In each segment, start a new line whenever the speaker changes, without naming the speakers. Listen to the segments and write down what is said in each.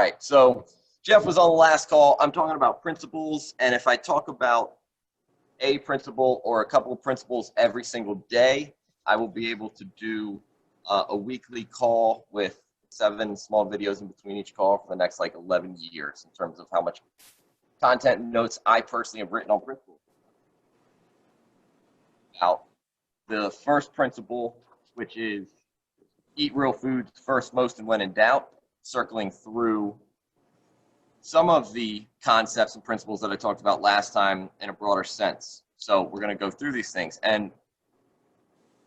right, so Jeff was on the last call. I'm talking about principles, and if I talk about a principle or a couple of principles every single day, I will be able to do a weekly call with 7 small videos in between each call for the next like 11 years in terms of how much content and notes I personally have written on principles. Now, the first principle, which is eat real foods first, most, and when in doubt, circling through some of the concepts and principles that I talked about last time in a broader sense. So we're going to go through these things. And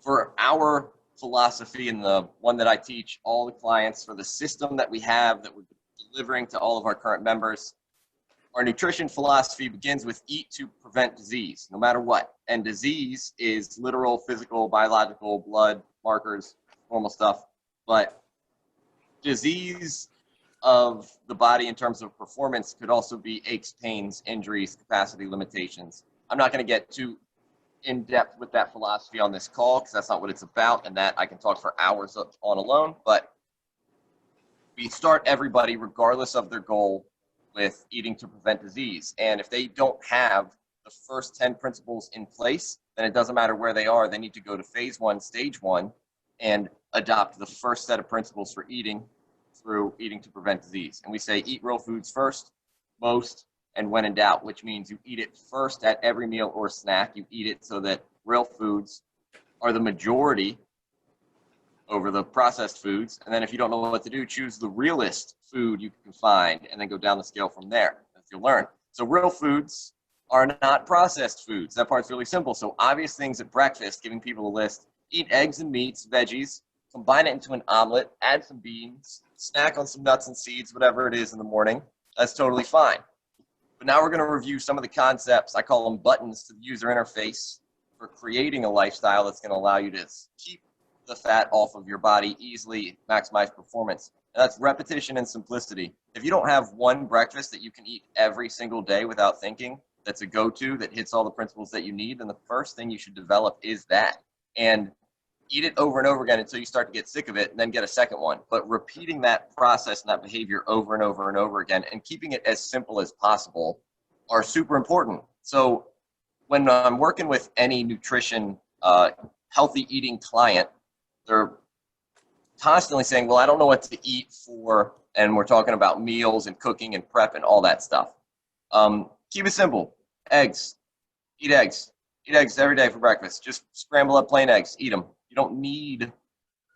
for our philosophy and the one that I teach all the clients, for the system that we have that we're delivering to all of our current members, our nutrition philosophy begins with eat to prevent disease, no matter what. And disease is literal, physical, biological, blood markers, normal stuff. But disease of the body in terms of performance could also be aches, pains, injuries, capacity limitations. I'm not going to get too in depth with that philosophy on this call because that's not what it's about, and that I can talk for hours on alone. But we start everybody, regardless of their goal, with eating to prevent disease. And if they don't have the first 10 principles in place, then it doesn't matter where they are. They need to go to phase 1, stage 1, and adopt the first set of principles for eating through eating to prevent disease. And we say eat real foods first, most, and when in doubt, which means you eat it first at every meal or snack. You eat it so that real foods are the majority over the processed foods. And then if you don't know what to do, choose the realest food you can find and then go down the scale from there, as you'll learn. So real foods are not processed foods. That part's really simple. So obvious things at breakfast, giving people a list: eat eggs and meats, veggies, combine it into an omelet, add some beans, snack on some nuts and seeds, whatever it is in the morning. That's totally fine. But now we're going to review some of the concepts. I call them buttons to the user interface for creating a lifestyle that's going to allow you to keep the fat off of your body easily, maximize performance. And that's repetition and simplicity. If you don't have one breakfast that you can eat every single day without thinking, that's a go-to that hits all the principles that you need, then the first thing you should develop is that. And eat it over and over again until you start to get sick of it, and then get a second one. But repeating that process and that behavior over and over and over again and keeping it as simple as possible are super important. So when I'm working with any nutrition, healthy eating client, they're constantly saying, well, I don't know what to eat for, and we're talking about meals and cooking and prep and all that stuff. Keep it simple. Eggs. Eat eggs. Eat eggs every day for breakfast. Just scramble up plain eggs. Eat them. You don't need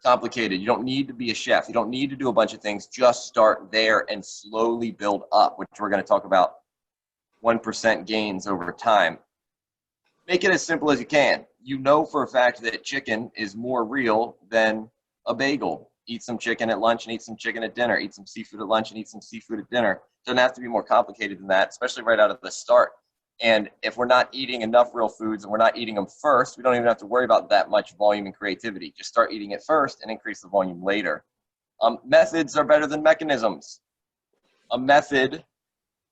complicated. You don't need to be a chef. You don't need to do a bunch of things. Just start there and slowly build up, which we're going to talk about 1% gains over time. Make it as simple as you can. You know for a fact that chicken is more real than a bagel. Eat some chicken at lunch and eat some chicken at dinner. Eat some seafood at lunch and eat some seafood at dinner. It doesn't have to be more complicated than that, especially right out of the start. And if we're not eating enough real foods and we're not eating them first, we don't even have to worry about that much volume and creativity. Just start eating it first and increase the volume later. Methods are better than mechanisms. A method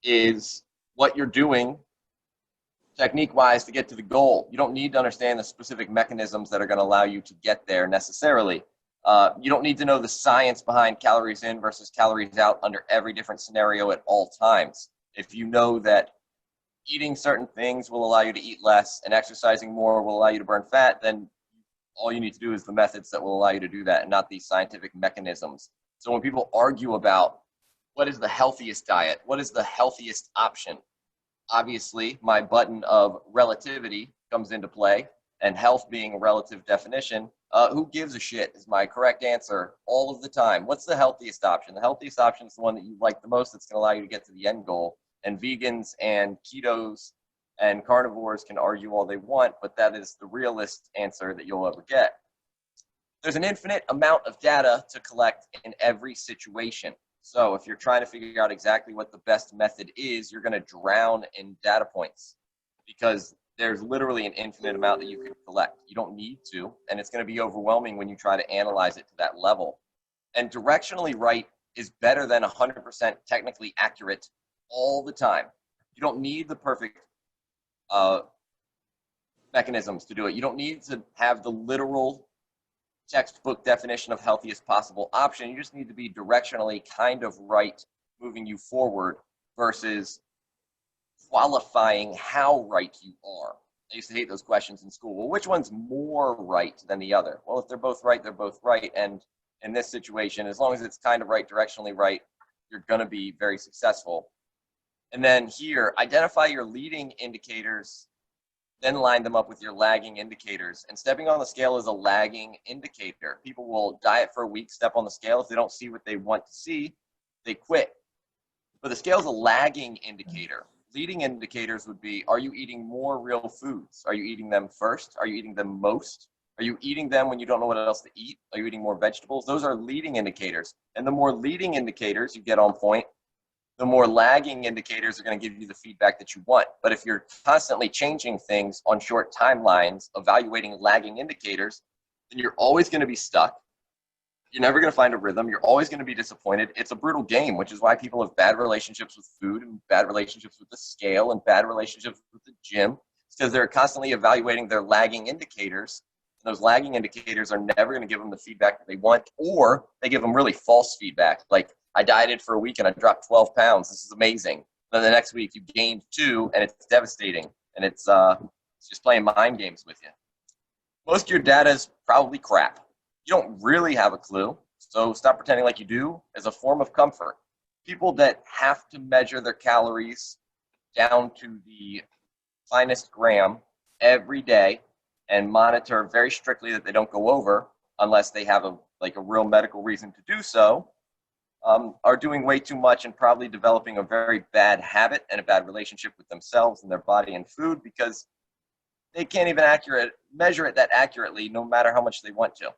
is what you're doing technique-wise to get to the goal. You don't need to understand the specific mechanisms that are going to allow you to get there necessarily. You don't need to know the science behind calories in versus calories out under every different scenario at all times. If you know that eating certain things will allow you to eat less and exercising more will allow you to burn fat, then all you need to do is the methods that will allow you to do that and not these scientific mechanisms. So when people argue about what is the healthiest diet, what is the healthiest option, obviously my button of relativity comes into play, and health being a relative definition. Who gives a shit is my correct answer all of the time. What's the healthiest option? The healthiest option is the one that you like the most that's going to allow you to get to the end goal. And vegans and ketos and carnivores can argue all they want, but that is the realist answer that you'll ever get. There's an infinite amount of data to collect in every situation. So if you're trying to figure out exactly what the best method is, you're going to drown in data points because there's literally an infinite amount that you can collect. You don't need to, and it's going to be overwhelming when you try to analyze it to that level. And directionally right is better than 100% technically accurate all the time. You don't need the perfect mechanisms to do it. You don't need to have the literal textbook definition of healthiest possible option. You just need to be directionally kind of right moving you forward versus qualifying how right you are. I used to hate those questions in school. Well, which one's more right than the other? Well, if they're both right, they're both right. And in this situation, as long as it's kind of right, directionally right, you're going to be very successful. And then here, identify your leading indicators, then line them up with your lagging indicators. And stepping on the scale is a lagging indicator. People will diet for a week, step on the scale. If they don't see what they want to see, they quit. But the scale is a lagging indicator. Leading indicators would be, are you eating more real foods? Are you eating them first? Are you eating them most? Are you eating them when you don't know what else to eat? Are you eating more vegetables? Those are leading indicators. And the more leading indicators you get on point, the more lagging indicators are going to give you the feedback that you want. But if you're constantly changing things on short timelines, evaluating lagging indicators, then you're always going to be stuck. You're never going to find a rhythm. You're always going to be disappointed. It's a brutal game, which is why people have bad relationships with food and bad relationships with the scale and bad relationships with the gym. It's because they're constantly evaluating their lagging indicators. And those lagging indicators are never going to give them the feedback that they want, or they give them really false feedback. Like, I dieted for a week and I dropped 12 pounds. This is amazing. Then the next week you gained 2 and it's devastating. And it's just playing mind games with you. Most of your data is probably crap. You don't really have a clue, so stop pretending like you do as a form of comfort. People that have to measure their calories down to the finest gram every day and monitor very strictly that they don't go over unless they have a real medical reason to do so, are doing way too much and probably developing a very bad habit and a bad relationship with themselves and their body and food, because they can't even measure it that accurately no matter how much they want to.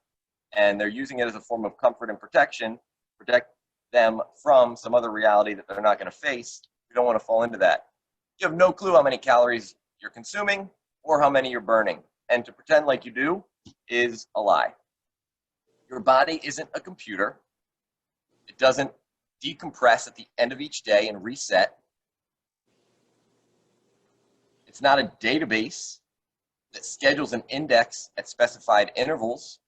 And they're using it as a form of comfort and protection, protect them from some other reality that they're not going to face. You don't want to fall into that. You have no clue how many calories you're consuming or how many you're burning. And to pretend like you do is a lie. Your body isn't a computer. It doesn't decompress at the end of each day and reset. It's not a database that schedules an index at specified intervals.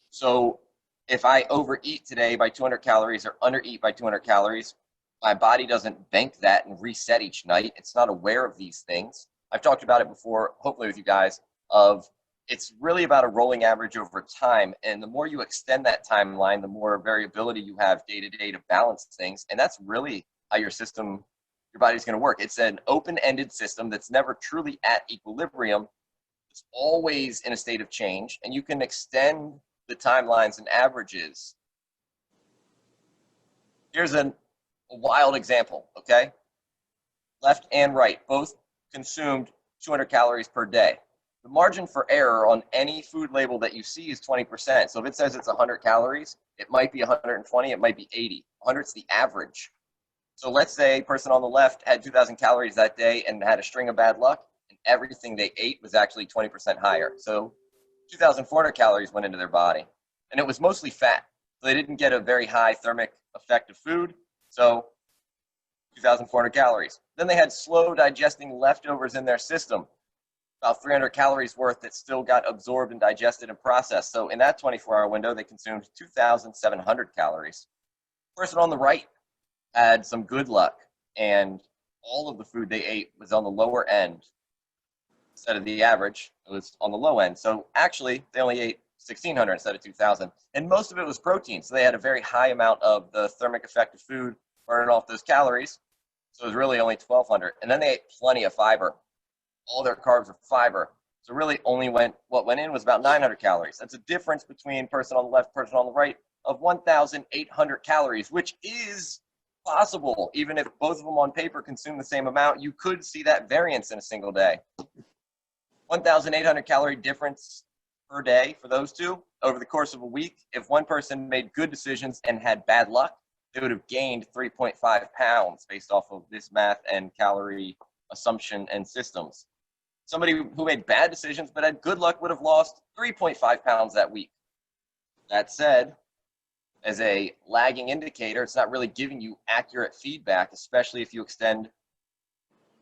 So if I overeat today by 200 calories or undereat by 200 calories, my body doesn't bank that and reset each night. It's not aware of these things. I've talked about it before, hopefully with you guys, of it's really about a rolling average over time. And the more you extend that timeline, the more variability you have day to day to balance things. And that's really how your body's going to work. It's an open-ended system that's never truly at equilibrium. It's always in a state of change, and you can extend the timelines and averages. Here's a wild example, okay? Left and right, both consumed 200 calories per day. The margin for error on any food label that you see is 20%. So if it says it's 100 calories, it might be 120, it might be 80. 100 is the average. So let's say a person on the left had 2,000 calories that day and had a string of bad luck, and everything they ate was actually 20% higher. So 2,400 calories went into their body, and it was mostly fat. So they didn't get a very high thermic effect of food, so 2,400 calories. Then they had slow digesting leftovers in their system, about 300 calories worth that still got absorbed and digested and processed. So in that 24-hour window, they consumed 2,700 calories. The person on the right had some good luck, and all of the food they ate was on the lower end. Instead of the average, it was on the low end. So actually, they only ate 1,600 instead of 2,000. And most of it was protein. So they had a very high amount of the thermic effect of food burning off those calories. So it was really only 1,200. And then they ate plenty of fiber. All their carbs were fiber. So really what went in was about 900 calories. That's a difference between person on the left, person on the right of 1,800 calories, which is possible. Even if both of them on paper consume the same amount, you could see that variance in a single day. 1,800 calorie difference per day for those two over the course of a week. If one person made good decisions and had bad luck, they would have gained 3.5 pounds based off of this math and calorie assumption and systems. Somebody who made bad decisions but had good luck would have lost 3.5 pounds that week. That said, as a lagging indicator, it's not really giving you accurate feedback, especially if you extend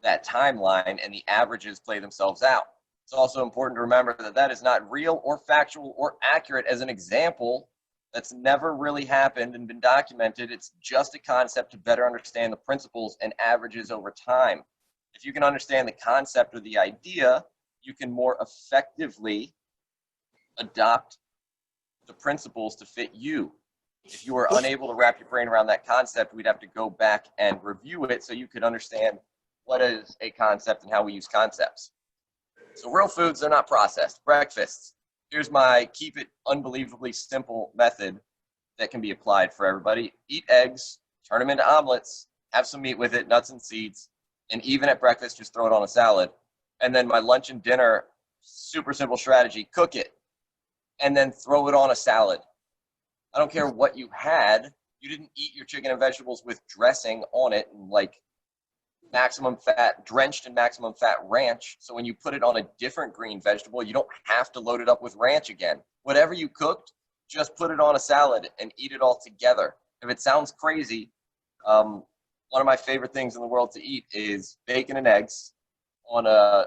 that timeline and the averages play themselves out. It's also important to remember that that is not real or factual or accurate as an example That's never really happened and been documented. It's just a concept to better understand the principles and averages over time. If you can understand the concept or the idea, you can more effectively adopt the principles to fit you. If you were unable to wrap your brain around that concept, we'd have to go back and review it so you could understand what is a concept and how we use concepts. So real foods, they're not processed. Breakfasts. Here's my keep it unbelievably simple method that can be applied for everybody. Eat eggs, turn them into omelets, have some meat with it, nuts and seeds, and even at breakfast, just throw it on a salad. And then my lunch and dinner, super simple strategy, cook it, and then throw it on a salad. I don't care what you had. You didn't eat your chicken and vegetables with dressing on it and like maximum fat, drenched in maximum fat ranch. So when you put it on a different green vegetable, you don't have to load it up with ranch again. Whatever you cooked, just put it on a salad and eat it all together. If it sounds crazy, one of my favorite things in the world to eat is bacon and eggs on a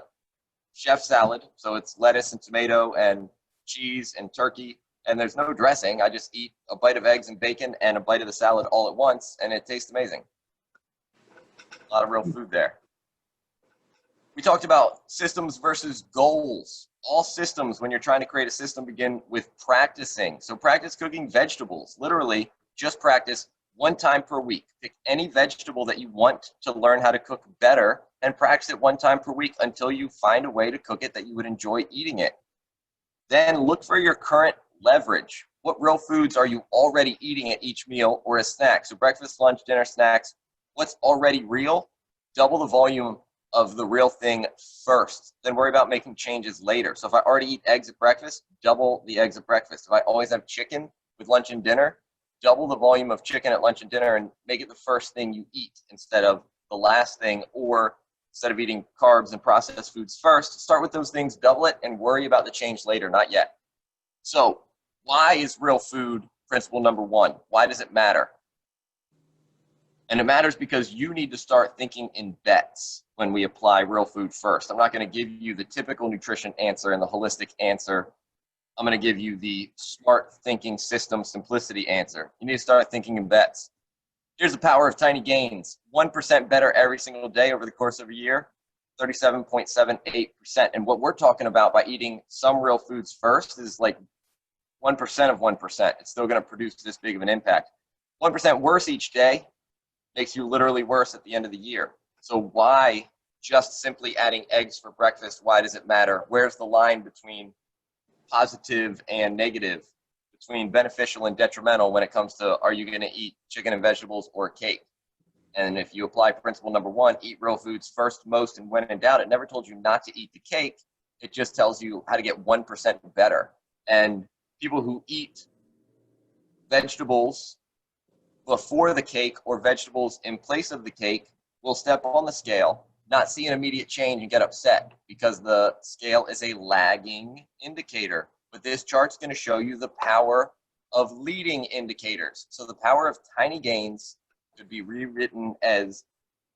chef salad. So it's lettuce and tomato and cheese and turkey, and there's no dressing. I just eat a bite of eggs and bacon and a bite of the salad all at once, and it tastes amazing. A lot of real food there. We talked about systems versus goals. All systems, when you're trying to create a system, begin with practicing. So practice cooking vegetables. Literally, just practice one time per week. Pick any vegetable that you want to learn how to cook better and practice it one time per week until you find a way to cook it that you would enjoy eating it. Then look for your current leverage. What real foods are you already eating at each meal or as snacks? So breakfast, lunch, dinner, snacks. What's already real? Double the volume of the real thing first. Then worry about making changes later. So if I already eat eggs at breakfast, double the eggs at breakfast. If I always have chicken with lunch and dinner, double the volume of chicken at lunch and dinner and make it the first thing you eat instead of the last thing, or instead of eating carbs and processed foods first, start with those things, double it, and worry about the change later, not yet. So why is real food principle number one? Why does it matter? And it matters because you need to start thinking in bets when we apply real food first. I'm not going to give you the typical nutrition answer and the holistic answer. I'm going to give you the smart thinking system simplicity answer. You need to start thinking in bets. Here's the power of tiny gains. 1% better every single day over the course of a year, 37.78%. And what we're talking about by eating some real foods first is like 1% of 1%. It's still going to produce this big of an impact. 1% worse each day makes you literally worse at the end of the year. So why just simply adding eggs for breakfast? Why does it matter? Where's the line between positive and negative, between beneficial and detrimental when it comes to, are you going to eat chicken and vegetables or cake? And if you apply principle number one, eat real foods first, most, and when in doubt, it never told you not to eat the cake. It just tells you how to get 1% better. And people who eat vegetables before the cake or vegetables in place of the cake will step on the scale, not see an immediate change and get upset because the scale is a lagging indicator. But this chart's going to show you the power of leading indicators. So the power of tiny gains could be rewritten as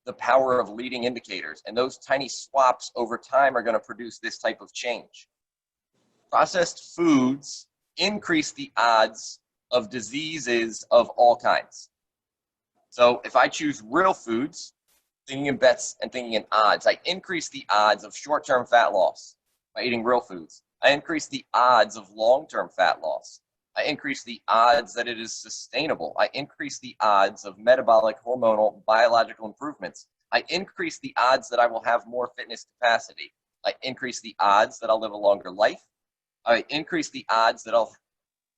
the power of leading indicators. And those tiny swaps over time are going to produce this type of change. Processed foods increase the odds of diseases of all kinds. So if I choose real foods, thinking in bets and thinking in odds, I increase the odds of short-term fat loss by eating real foods. I increase the odds of long-term fat loss. I increase the odds that it is sustainable. I increase the odds of metabolic, hormonal, biological improvements. I increase the odds that I will have more fitness capacity. I increase the odds that I'll live a longer life. I increase the odds that I'll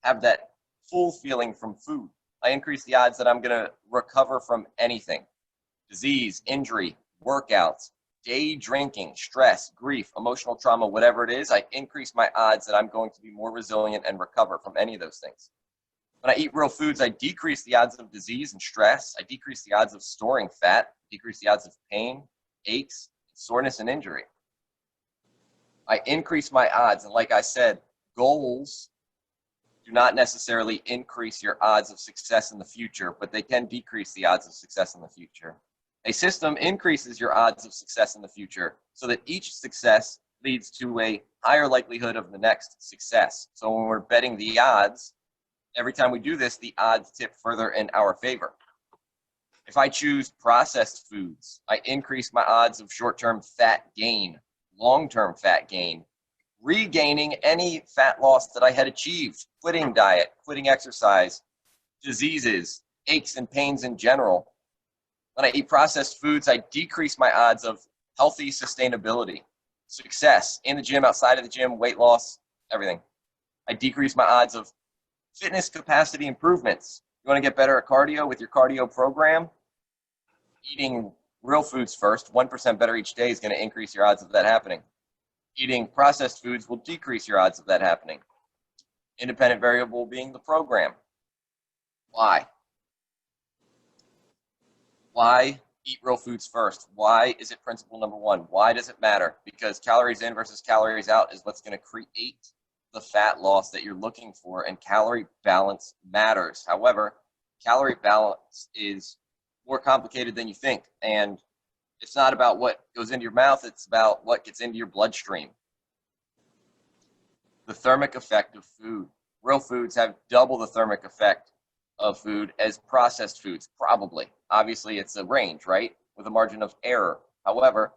have that full feeling from food. I increase the odds that I'm going to recover from anything. Disease, injury, workouts, day drinking, stress, grief, emotional trauma, whatever it is, I increase my odds that I'm going to be more resilient and recover from any of those things. When I eat real foods, I decrease the odds of disease and stress. I decrease the odds of storing fat, decrease the odds of pain, aches, soreness, and injury. I increase my odds. And like I said, goals do not necessarily increase your odds of success in the future, but they can decrease the odds of success in the future. A system increases your odds of success in the future so that each success leads to a higher likelihood of the next success. So when we're betting the odds, Every time we do this, the odds tip further in our favor. If I choose processed foods, I increase my odds of short-term fat gain, long-term fat gain, regaining any fat loss that I had achieved, quitting diet, quitting exercise, diseases, aches and pains in general. When I eat processed foods, I decrease my odds of healthy sustainability, success in the gym, outside of the gym, weight loss, everything. I decrease my odds of fitness capacity improvements. You want to get better at cardio with your cardio program? Eating real foods first, 1% better each day, is going to increase your odds of that happening. Eating processed foods will decrease your odds of that happening. Independent variable being the program. Why? Why eat real foods first? Why is it principle number one? Why does it matter? Because calories in versus calories out is what's going to create the fat loss that you're looking for, and calorie balance matters. However, calorie balance is more complicated than you think, and it's not about what goes into your mouth, it's about what gets into your bloodstream. The thermic effect of food. Real foods have double the thermic effect of food as processed foods, probably. Obviously, it's a range, right, with a margin of error. However,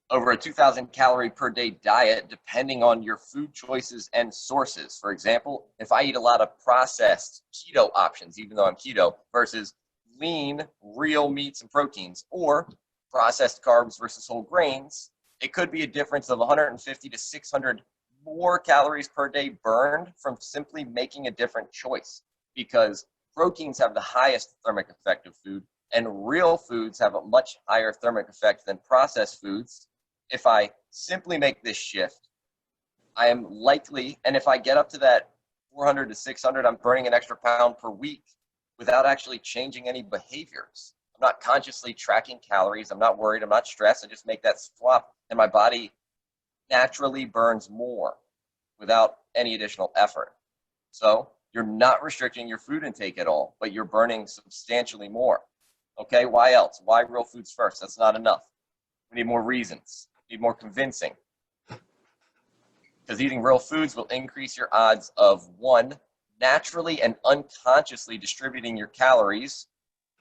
over a 2,000 calorie per day diet, depending on your food choices and sources. For example, if I eat a lot of processed keto options, even though I'm keto, versus lean, real meats and proteins, or processed carbs versus whole grains, it could be a difference of 150 to 600 more calories per day burned from simply making a different choice, because proteins have the highest thermic effect of food, and real foods have a much higher thermic effect than processed foods. If I simply make this shift, I am likely, and if I get up to that 400 to 600, I'm burning an extra pound per week without actually changing any behaviors. I'm not consciously tracking calories. I'm not worried. I'm not stressed. I just make that swap, and my body naturally burns more without any additional effort. So you're not restricting your food intake at all, but you're burning substantially more. Okay, why else? Why real foods first? That's not enough. We need more reasons. We need more convincing. Because eating real foods will increase your odds of, one, naturally and unconsciously distributing your calories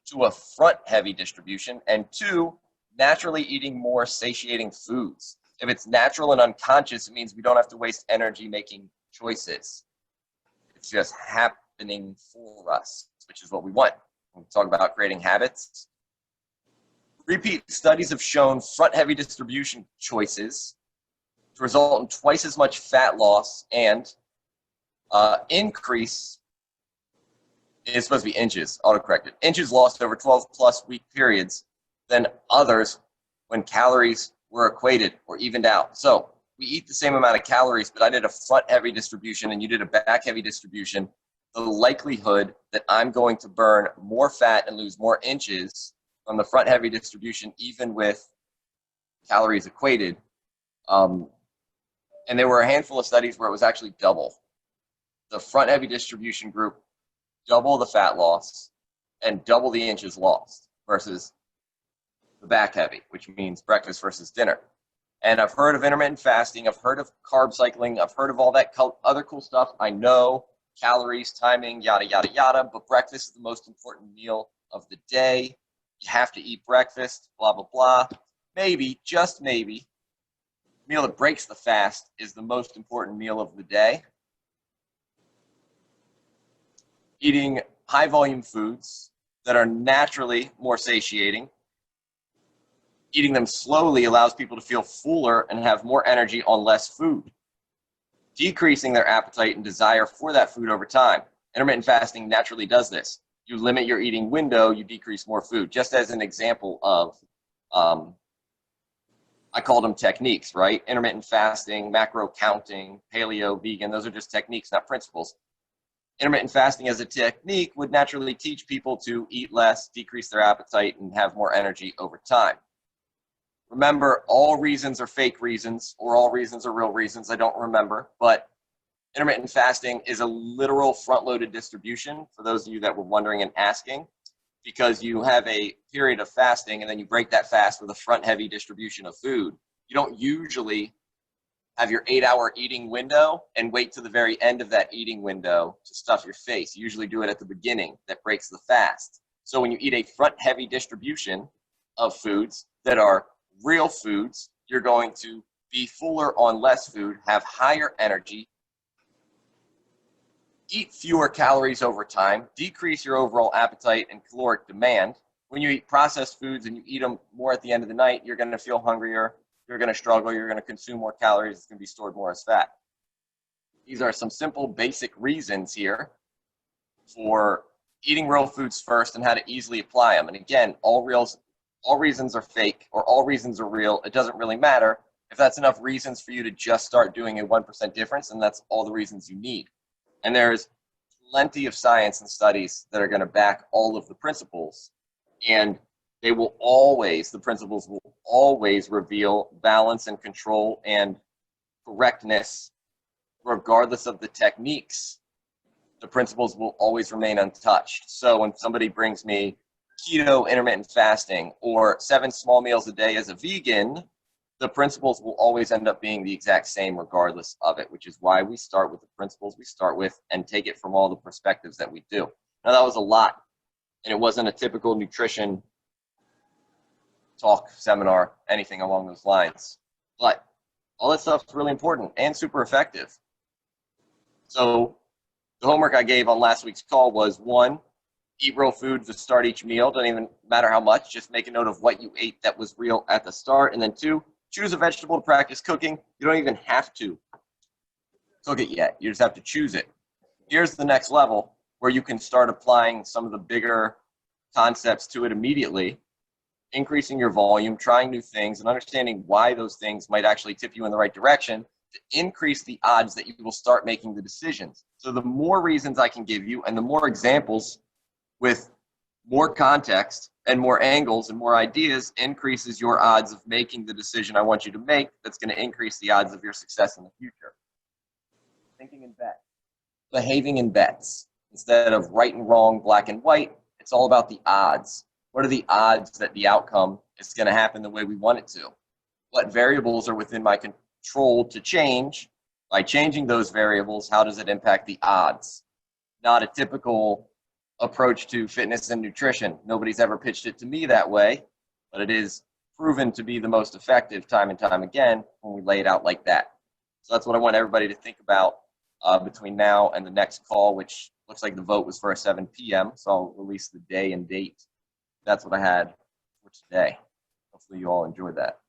to a front-heavy distribution, and two, naturally eating more satiating foods. If it's natural and unconscious, it means we don't have to waste energy making choices. It's just happening for us, which is what we want. When we talk about creating habits, repeat studies have shown front-heavy distribution choices to result in twice as much fat loss and increase, it's supposed to be inches, autocorrected, inches lost over 12 plus week periods than others when calories were equated or evened out. So we eat the same amount of calories, but I did a front-heavy distribution and you did a back-heavy distribution. The likelihood that I'm going to burn more fat and lose more inches from the front-heavy distribution, even with calories equated, and there were a handful of studies where it was actually double. The front-heavy distribution group, double the fat loss and double the inches lost versus the back-heavy, which means breakfast versus dinner. And I've heard of intermittent fasting. I've heard of carb cycling. I've heard of all that other cool stuff. I know calories, timing, yada, yada, yada, but breakfast is the most important meal of the day. You have to eat breakfast, blah, blah, blah. Maybe, just maybe, meal that breaks the fast is the most important meal of the day. Eating high volume foods that are naturally more satiating. Eating them slowly allows people to feel fuller and have more energy on less food, decreasing their appetite and desire for that food over time. Intermittent fasting naturally does this. You limit your eating window, you decrease more food. Just as an example of, I call them techniques, right? Intermittent fasting, macro counting, paleo, vegan, those are just techniques, not principles. Intermittent fasting as a technique would naturally teach people to eat less, decrease their appetite, and have more energy over time. Remember, all reasons are fake reasons, or all reasons are real reasons. I don't remember, but intermittent fasting is a literal front-loaded distribution, for those of you that were wondering and asking, because you have a period of fasting and then you break that fast with a front-heavy distribution of food. You don't usually have your 8-hour eating window and wait to the very end of that eating window to stuff your face. You usually do it at the beginning. That breaks the fast. So when you eat a front-heavy distribution of foods that are real foods, you're going to be fuller on less food, have higher energy, eat fewer calories over time, decrease your overall appetite and caloric demand. When you eat processed foods and you eat them more at the end of the night, you're going to feel hungrier, you're going to struggle, you're going to consume more calories, it's going to be stored more as fat. These are some simple basic reasons here for eating real foods first and how to easily apply them. And again, all reasons are fake or all reasons are real. It doesn't really matter. If that's enough reasons for you to just start doing a 1% difference, then that's all the reasons you need. And there's plenty of science and studies that are going to back all of the principles. And they will always, the principles will always reveal balance and control and correctness, regardless of the techniques. The principles will always remain untouched. So when somebody brings me keto intermittent fasting or 7 small meals a day as a vegan, the principles will always end up being the exact same regardless of it, which is why we start with the principles we start with and take it from all the perspectives that we do. Now, that was a lot, and it wasn't a typical nutrition talk, seminar, anything along those lines. But all that stuff is really important and super effective. So the homework I gave on last week's call was 1, eat real foods to start each meal. Doesn't even matter how much, just make a note of what you ate that was real at the start. And then 2, choose a vegetable to practice cooking. You don't even have to cook it yet. You just have to choose it. Here's the next level where you can start applying some of the bigger concepts to it immediately, increasing your volume, trying new things, and understanding why those things might actually tip you in the right direction to increase the odds that you will start making the decisions. So the more reasons I can give you and the more examples with more context and more angles and more ideas increases your odds of making the decision I want you to make. That's going to increase the odds of your success in the future. Thinking in bets, behaving in bets. Instead of right and wrong, black and white, it's all about the odds. What are the odds that the outcome is going to happen the way we want it to? What variables are within my control to change? By changing those variables, how does it impact the odds? Not a typical approach to fitness and nutrition. Nobody's ever pitched it to me that way, but it is proven to be the most effective time and time again when we lay it out like that. So that's what I want everybody to think about between now and the next call, which looks like the vote was for a 7 p.m. So I'll release the day and date. That's what I had for today. Hopefully you all enjoyed that.